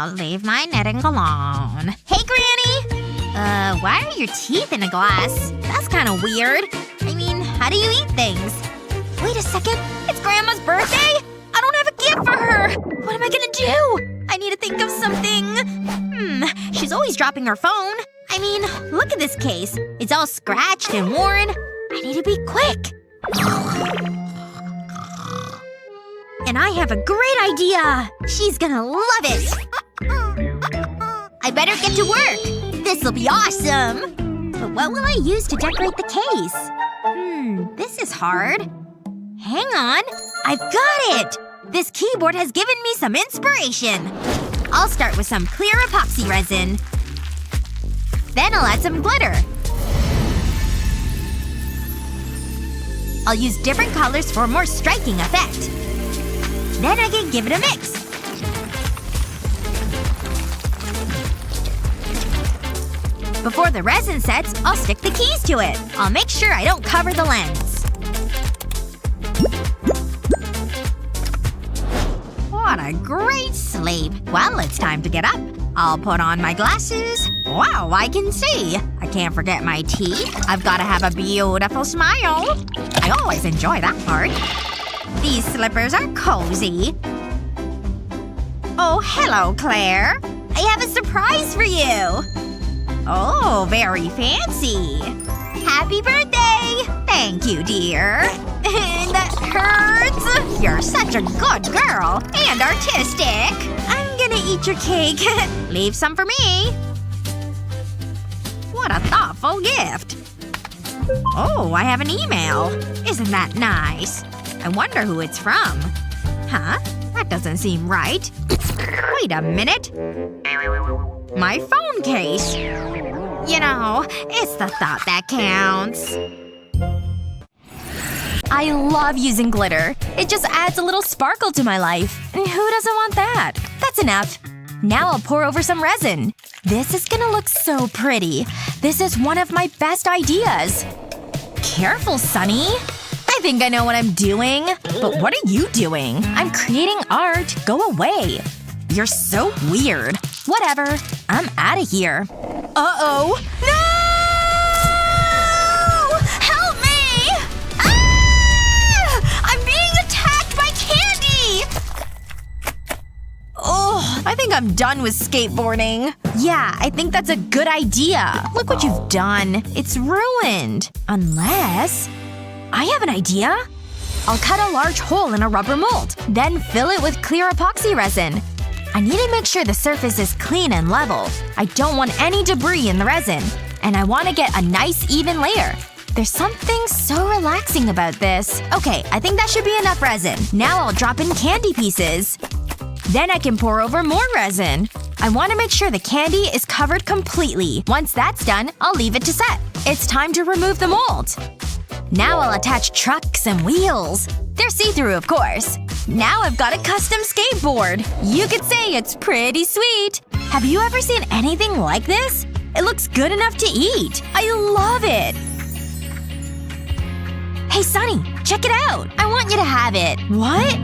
I'll leave my knitting alone. Hey, Granny! Why are your teeth in a glass? That's kinda weird. I mean, how do you eat things? Wait a second. It's Grandma's birthday? I don't have a gift for her! What am I gonna do? I need to think of something. She's always dropping her phone. I mean, look at this case. It's all scratched and worn. I need to be quick. And I have a great idea! She's gonna love it! I better get to work! This'll be awesome! But what will I use to decorate the case? This is hard. Hang on. I've got it! This keyboard has given me some inspiration. I'll start with some clear epoxy resin. Then I'll add some glitter. I'll use different colors for a more striking effect. Then I can give it a mix. Before the resin sets, I'll stick the keys to it. I'll make sure I don't cover the lens. What a great sleep. Well, it's time to get up. I'll put on my glasses. Wow, I can see. I can't forget my teeth. I've gotta have a beautiful smile. I always enjoy that part. These slippers are cozy. Oh, hello, Claire. I have a surprise for you. Oh, very fancy. Happy birthday! Thank you, dear. That hurts. You're such a good girl. And artistic. I'm gonna eat your cake. Leave some for me. What a thoughtful gift. Oh, I have an email. Isn't that nice? I wonder who it's from. Huh? That doesn't seem right. Wait a minute. My phone case. You know, it's the thought that counts. I love using glitter. It just adds a little sparkle to my life. And who doesn't want that? That's enough. Now I'll pour over some resin. This is gonna look so pretty. This is one of my best ideas. Careful, Sunny. I think I know what I'm doing. But what are you doing? I'm creating art. Go away. You're so weird. Whatever. I'm outta here. Uh-oh. No! Help me! Ah! I'm being attacked by candy! Oh, I think I'm done with skateboarding. Yeah, I think that's a good idea. Look what you've done. It's ruined. Unless… I have an idea. I'll cut a large hole in a rubber mold. Then fill it with clear epoxy resin. I need to make sure the surface is clean and level. I don't want any debris in the resin. And I want to get a nice even layer. There's something so relaxing about this. Okay, I think that should be enough resin. Now I'll drop in candy pieces. Then I can pour over more resin. I want to make sure the candy is covered completely. Once that's done, I'll leave it to set. It's time to remove the mold. Now I'll attach trucks and wheels. They're see-through, of course. Now I've got a custom skateboard. You could say it's pretty sweet. Have you ever seen anything like this? It looks good enough to eat. I love it. Hey, Sunny, check it out. I want you to have it. What?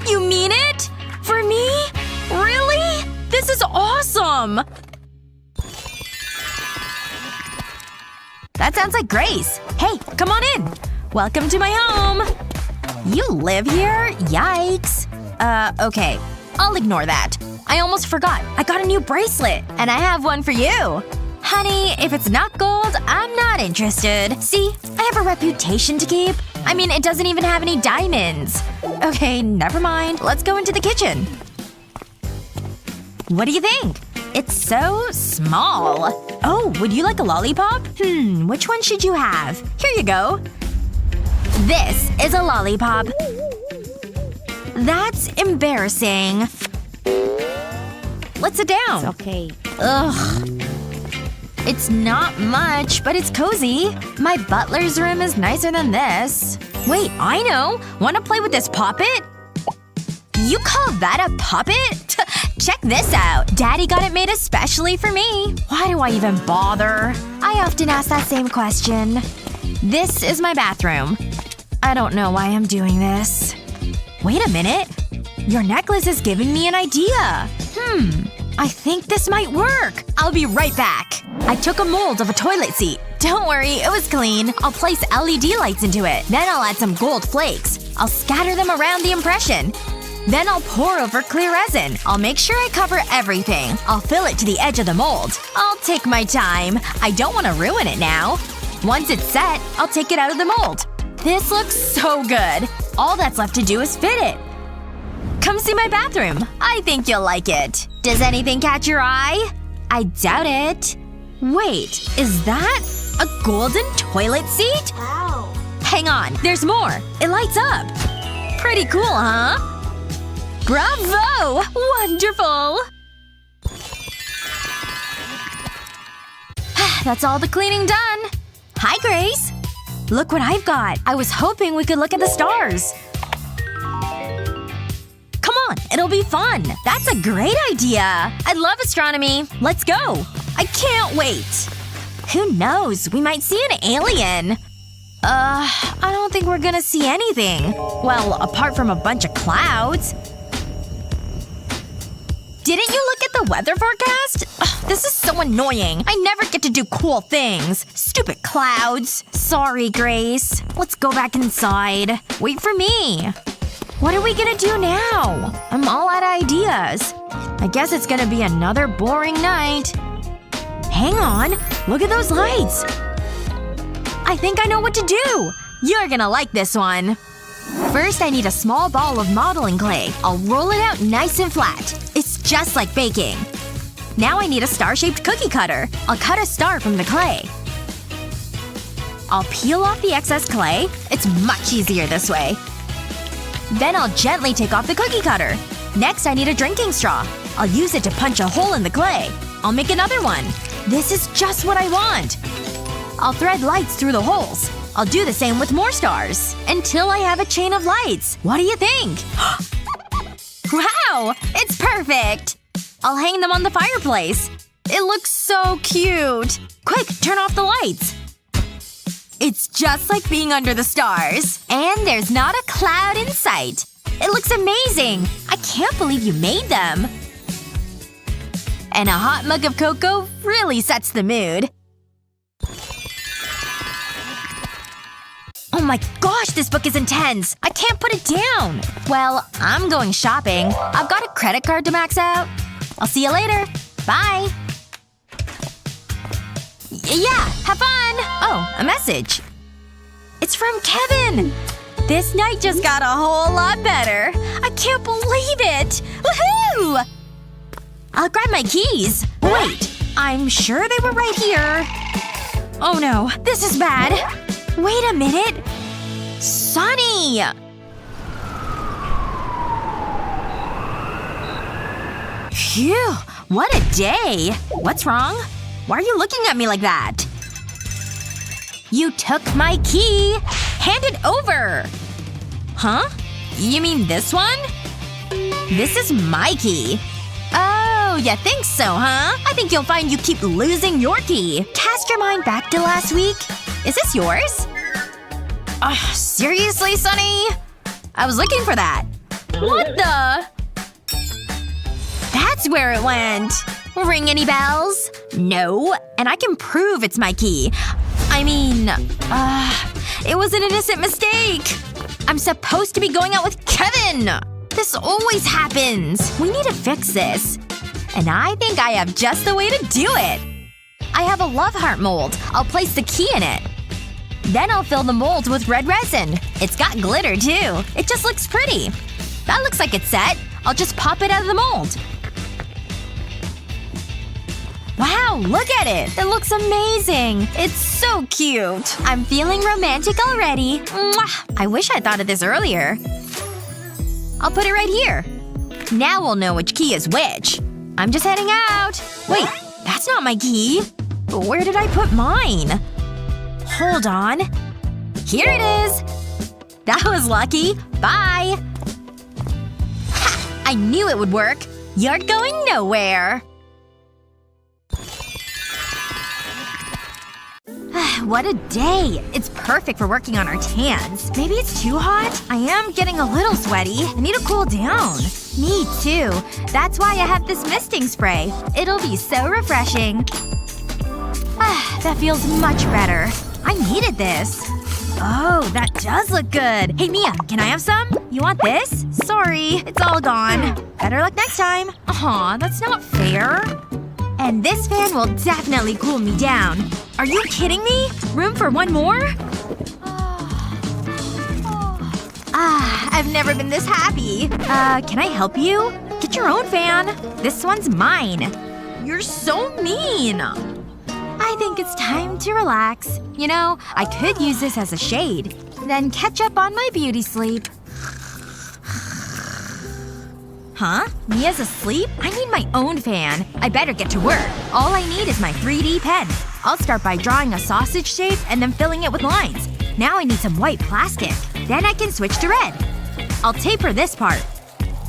You mean it? For me? Really? This is awesome! That sounds like Grace. Hey, come on in. Welcome to my home. You live here? Yikes. Okay. I'll ignore that. I almost forgot. I got a new bracelet. And I have one for you. Honey, if it's not gold, I'm not interested. See? I have a reputation to keep. I mean, it doesn't even have any diamonds. Okay, never mind. Let's go into the kitchen. What do you think? It's so small. Oh, would you like a lollipop? Which one should you have? Here you go. This is a lollipop. That's embarrassing. Let's sit down. It's okay. Ugh. It's not much, but it's cozy. My butler's room is nicer than this. Wait, I know! Wanna play with this puppet? You call that a puppet? Check this out. Daddy got it made especially for me. Why do I even bother? I often ask that same question. This is my bathroom. I don't know why I'm doing this. Wait a minute. Your necklace is giving me an idea. I think this might work. I'll be right back. I took a mold of a toilet seat. Don't worry, it was clean. I'll place LED lights into it. Then I'll add some gold flakes. I'll scatter them around the impression. Then I'll pour over clear resin. I'll make sure I cover everything. I'll fill it to the edge of the mold. I'll take my time. I don't want to ruin it now. Once it's set, I'll take it out of the mold. This looks so good. All that's left to do is fit it. Come see my bathroom. I think you'll like it. Does anything catch your eye? I doubt it. Wait, is that a golden toilet seat? Wow. Hang on, there's more. It lights up. Pretty cool, huh? Bravo! Wonderful! That's all the cleaning done. Hi, Grace. Look what I've got. I was hoping we could look at the stars. Come on, it'll be fun. That's a great idea. I love astronomy. Let's go. I can't wait. Who knows? We might see an alien. I don't think we're gonna see anything. Well, apart from a bunch of clouds. Didn't you look at the weather forecast? Ugh, this is so annoying. I never get to do cool things. Stupid clouds. Sorry, Grace. Let's go back inside. Wait for me. What are we gonna do now? I'm all out of ideas. I guess it's gonna be another boring night. Hang on. Look at those lights. I think I know what to do. You're gonna like this one. First, I need a small ball of modeling clay. I'll roll it out nice and flat. It's just like baking. Now I need a star-shaped cookie cutter. I'll cut a star from the clay. I'll peel off the excess clay. It's much easier this way. Then I'll gently take off the cookie cutter. Next, I need a drinking straw. I'll use it to punch a hole in the clay. I'll make another one. This is just what I want. I'll thread lights through the holes. I'll do the same with more stars. Until I have a chain of lights. What do you think? Wow! It's perfect! I'll hang them on the fireplace. It looks so cute. Quick, turn off the lights. It's just like being under the stars. And there's not a cloud in sight. It looks amazing! I can't believe you made them. And a hot mug of cocoa really sets the mood. Oh my gosh, this book is intense! I can't put it down! Well, I'm going shopping. I've got a credit card to max out. I'll see you later. Bye! Yeah, have fun! Oh, a message. It's from Kevin! This night just got a whole lot better. I can't believe it! Woohoo! I'll grab my keys. Wait, I'm sure they were right here. Oh no, this is bad. Wait a minute. Sunny! Phew. What a day. What's wrong? Why are you looking at me like that? You took my key! Hand it over! Huh? You mean this one? This is my key. Oh, you think so, huh? I think you'll find you keep losing your key. Cast your mind back to last week. Is this yours? Seriously, Sunny? I was looking for that. What the? That's where it went. Ring any bells? No. And I can prove it's my key. I mean, it was an innocent mistake. I'm supposed to be going out with Kevin! This always happens. We need to fix this. And I think I have just the way to do it. I have a love heart mold. I'll place the key in it. Then I'll fill the mold with red resin. It's got glitter, too. It just looks pretty. That looks like it's set. I'll just pop it out of the mold. Wow, look at it! It looks amazing! It's so cute! I'm feeling romantic already. Mwah! I wish I thought of this earlier. I'll put it right here. Now we'll know which key is which. I'm just heading out. Wait, that's not my key. Where did I put mine? Hold on. Here it is! That was lucky. Bye! Ha! I knew it would work. You're going nowhere. What a day. It's perfect for working on our tans. Maybe it's too hot? I am getting a little sweaty. I need to cool down. Me too. That's why I have this misting spray. It'll be so refreshing. Ah, that feels much better. I needed this. Oh, that does look good. Hey Mia, can I have some? You want this? Sorry, it's all gone. Better luck next time. Aw, that's not fair. And this fan will definitely cool me down. Are you kidding me? Room for one more? Ah, I've never been this happy. Can I help you? Get your own fan. This one's mine. You're so mean. I think it's time to relax. You know, I could use this as a shade. Then catch up on my beauty sleep. Huh? Mia's asleep? I need my own fan. I better get to work. All I need is my 3D pen. I'll start by drawing a sausage shape and then filling it with lines. Now I need some white plastic. Then I can switch to red. I'll taper this part.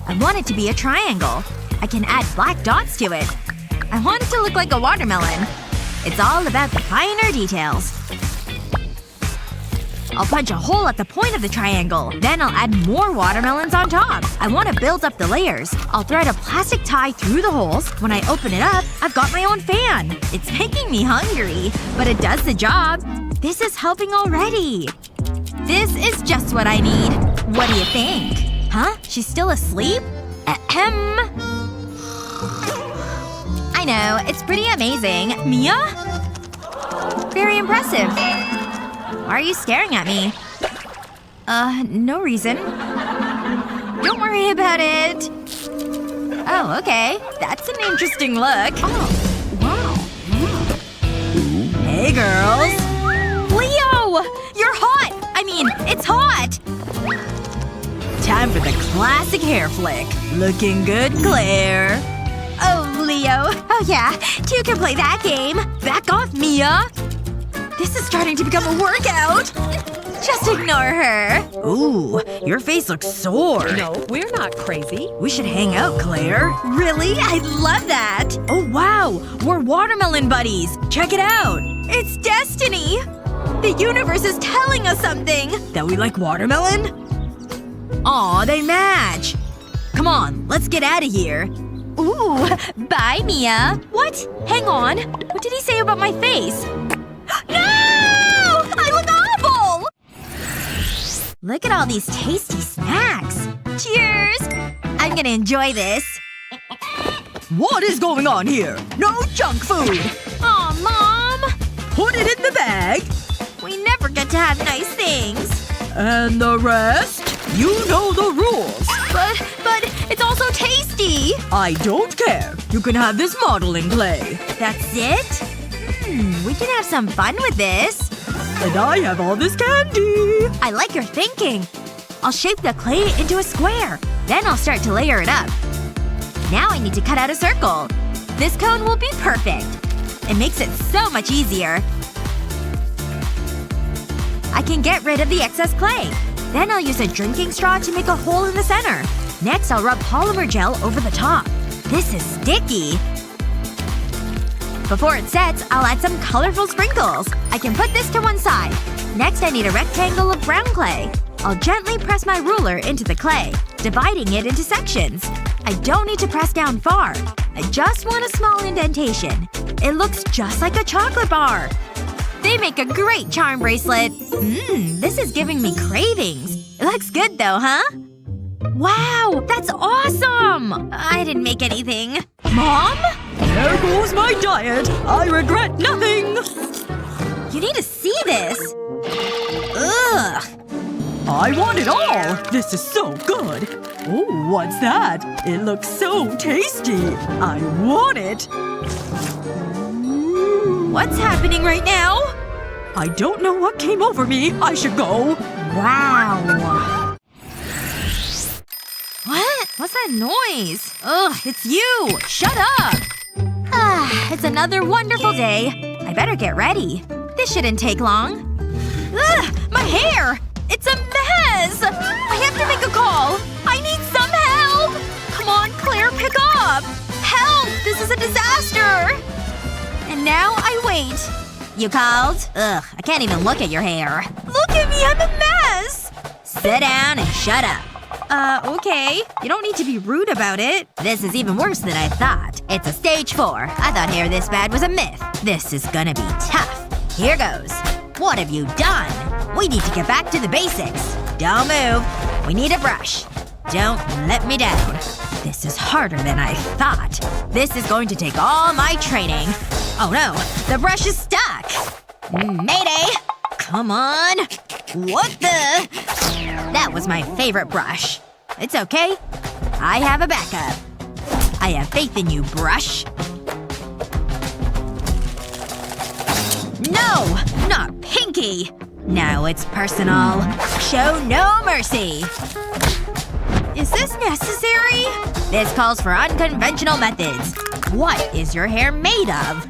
I want it to be a triangle. I can add black dots to it. I want it to look like a watermelon. It's all about the finer details. I'll punch a hole at the point of the triangle. Then I'll add more watermelons on top. I want to build up the layers. I'll thread a plastic tie through the holes. When I open it up, I've got my own fan. It's making me hungry. But it does the job. This is helping already. This is just what I need. What do you think? Huh? She's still asleep? Ahem. I know. It's pretty amazing. Mia? Very impressive. Why are you staring at me? No reason. Don't worry about it. Oh, okay. That's an interesting look. Oh, wow. Hey, girls. Leo! You're hot! I mean, it's hot! Time for the classic hair flick. Looking good, Claire. Oh, Leo. Oh yeah. Two can play that game. Back off, Mia. This is starting to become a workout. Just ignore her. Ooh, your face looks sore. No, we're not crazy. We should hang out, Claire. Really? I'd love that. Oh wow. We're watermelon buddies. Check it out. It's destiny. The universe is telling us something. That we like watermelon? Aw, they match. Come on, let's get out of here. Ooh. Bye, Mia. What? Hang on. What did he say about my face? No! I look awful! Look at all these tasty snacks. Cheers! I'm gonna enjoy this. What is going on here? No junk food! Aw, Mom! Put it in the bag. We never get to have nice things. And the rest? You know the rules. But it's also tasty! I don't care. You can have this modeling clay. That's it? We can have some fun with this. And I have all this candy. I like your thinking. I'll shape the clay into a square. Then I'll start to layer it up. Now I need to cut out a circle. This cone will be perfect. It makes it so much easier. I can get rid of the excess clay. Then I'll use a drinking straw to make a hole in the center. Next I'll rub polymer gel over the top. This is sticky. Before it sets, I'll add some colorful sprinkles. I can put this to one side. Next I need a rectangle of brown clay. I'll gently press my ruler into the clay, dividing it into sections. I don't need to press down far. I just want a small indentation. It looks just like a chocolate bar. They make a great charm bracelet. This is giving me cravings. It looks good though, huh? Wow! That's awesome! I didn't make anything. Mom? There goes my diet. I regret nothing! You need to see this. Ugh. I want it all! This is so good! Oh, what's that? It looks so tasty! I want it! What's happening right now? I don't know what came over me. I should go. Wow. What? What's that noise? Ugh, it's you! Shut up! It's another wonderful day. I better get ready. This shouldn't take long. Ugh! My hair! It's a mess! I have to make a call. I need some help! Come on, Claire, pick up! Help! This is a disaster! And now I wait. You called? Ugh, I can't even look at your hair. Look at me, I'm a mess! Sit down and shut up. Okay. You don't need to be rude about it. This is even worse than I thought. It's a stage 4. I thought hair this bad was a myth. This is gonna be tough. Here goes. What have you done? We need to get back to the basics. Don't move. We need a brush. Don't let me down. This is harder than I thought. This is going to take all my training. Oh no. The brush is stuck. Mayday! Come on. What the… That was my favorite brush. It's okay. I have a backup. I have faith in you, brush. No! Not Pinky! Now it's personal. Show no mercy. Is this necessary? This calls for unconventional methods. What is your hair made of?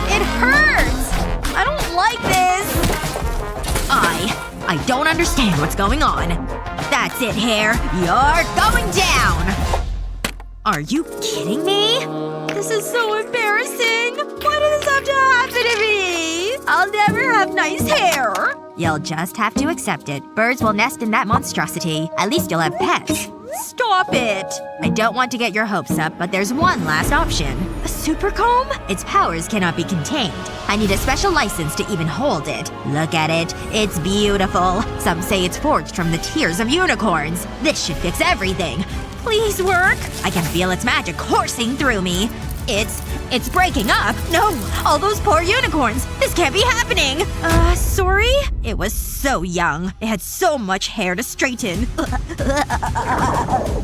It hurts! I don't like this! I don't understand what's going on. That's it, hair. You're going down! Are you kidding me? This is so embarrassing. Why did this have to happen to me? I'll never have nice hair. You'll just have to accept it. Birds will nest in that monstrosity. At least you'll have pets. Stop it! I don't want to get your hopes up, but there's one last option. A super comb? Its powers cannot be contained. I need a special license to even hold it. Look at it. It's beautiful. Some say it's forged from the tears of unicorns. This should fix everything. Please work. I can feel its magic coursing through me. It's breaking up. No! All those poor unicorns! This can't be happening! Sorry? It was so young. It had so much hair to straighten.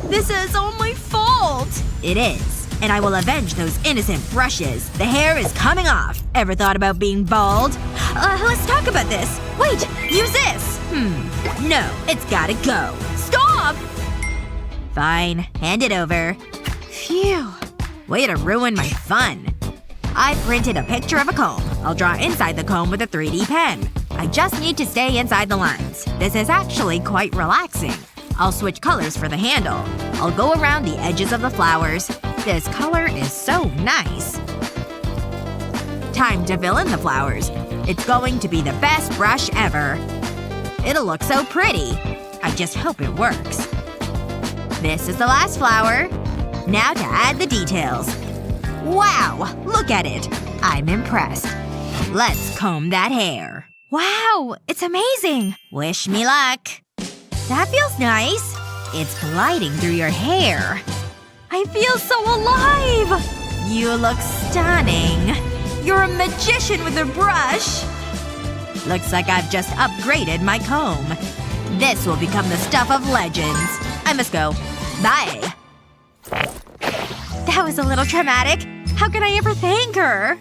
This is all my fault! It is. And I will avenge those innocent brushes. The hair is coming off. Ever thought about being bald? Let's talk about this. Wait! Use this! No. It's gotta go. Stop! Fine. Hand it over. Phew. Way to ruin my fun. I printed a picture of a comb. I'll draw inside the comb with a 3D pen. I just need to stay inside the lines. This is actually quite relaxing. I'll switch colors for the handle. I'll go around the edges of the flowers. This color is so nice. Time to fill in the flowers. It's going to be the best brush ever. It'll look so pretty. I just hope it works. This is the last flower. Now to add the details. Wow! Look at it. I'm impressed. Let's comb that hair. Wow! It's amazing! Wish me luck. That feels nice. It's gliding through your hair. I feel so alive! You look stunning. You're a magician with a brush. Looks like I've just upgraded my comb. This will become the stuff of legends. I must go. Bye. That was a little traumatic. How can I ever thank her?